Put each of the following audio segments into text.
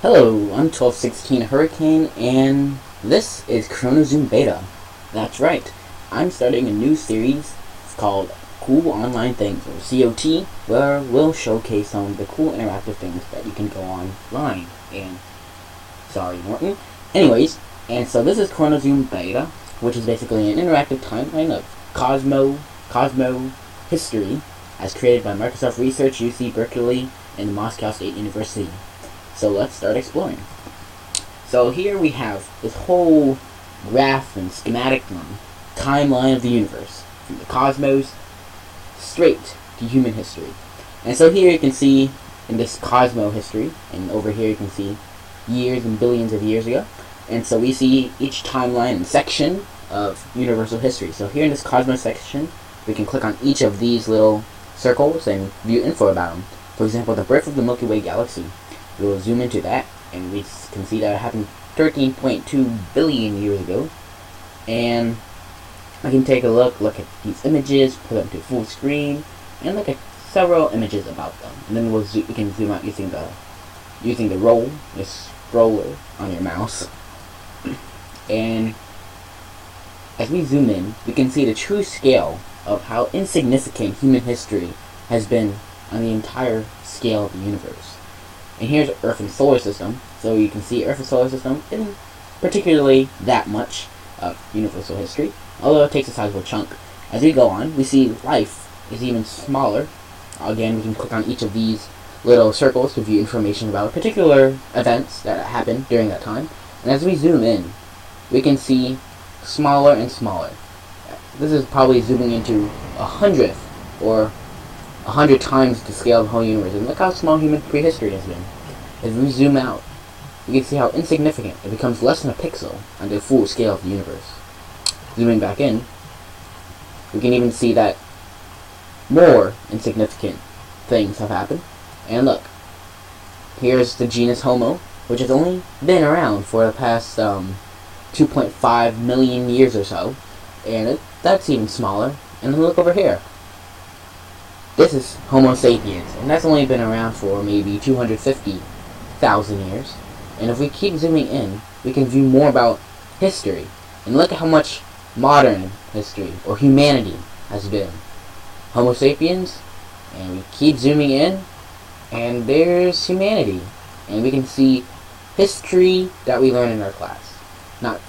Hello, I'm 1216 Hurricane, and this is ChronoZoom Beta. That's right, I'm starting a new series called Cool Online Things, or COT, where we'll showcase some of the cool interactive things that you can go online. And, sorry, Norton. Anyways, and so this is ChronoZoom Beta, which is basically an interactive timeline of Cosmo history, as created by Microsoft Research, UC Berkeley, and Moscow State University. So let's start exploring. So here we have this whole graph and schematic timeline of the universe, from the cosmos straight to human history. And so here you can see in this Cosmo history, and over here you can see years and billions of years ago. And so we see each timeline and section of universal history. So here in this Cosmos section, we can click on each of these little circles and view info about them. For example, the birth of the Milky Way galaxy. We will zoom into that, and we can see that it happened 13.2 billion years ago. And I can take a look at these images, put them to full screen, and look at several images about them. And then we can zoom out using the roll, this scroller on your mouse. And as we zoom in, we can see the true scale of how insignificant human history has been on the entire scale of the universe. And here's Earth and Solar System, so you can see Earth and Solar System isn't particularly that much of universal history, although it takes a sizable chunk. As we go on, we see life is even smaller. Again, we can click on each of these little circles to view information about particular events that happened during that time. And as we zoom in, we can see smaller and smaller. This is probably zooming into 100th or 100 times the scale of the whole universe. And look how small human prehistory has been. As we zoom out, we can see how insignificant it becomes, less than a pixel on the full scale of the universe. Zooming back in, we can even see that more insignificant things have happened. And look, here's the genus Homo, which has only been around for the past 2.5 million years or so. And that's even smaller. And then look over here. This is Homo sapiens, and that's only been around for maybe 250,000 years. And if we keep zooming in, we can view more about history. And look at how much modern history, or humanity, has been. Homo sapiens, and we keep zooming in, and there's humanity. And we can see history that we learn in our class. Not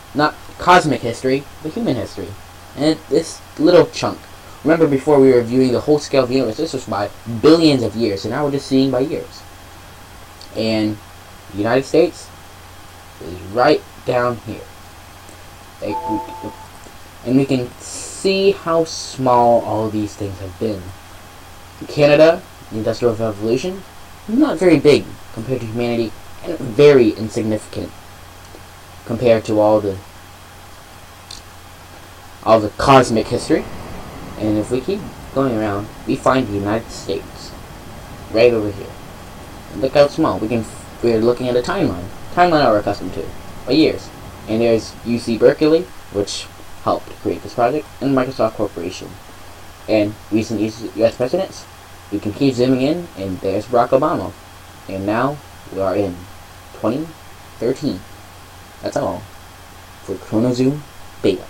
cosmic history, but human history. And this little chunk. Remember, before we were viewing the whole scale of the universe, this was by billions of years, and now we're just seeing by years. And the United States is right down here. And we can see how small all of these things have been. Canada, the Industrial Revolution, not very big compared to humanity, and very insignificant compared to all the cosmic history. And if we keep going around, we find the United States right over here. And look how small. We're looking at a timeline that we're accustomed to by years. And there's UC Berkeley, which helped create this project, and Microsoft Corporation. And recent U.S. presidents. We can keep zooming in, and there's Barack Obama. And now we are in 2013. That's all for ChronoZoom Beta.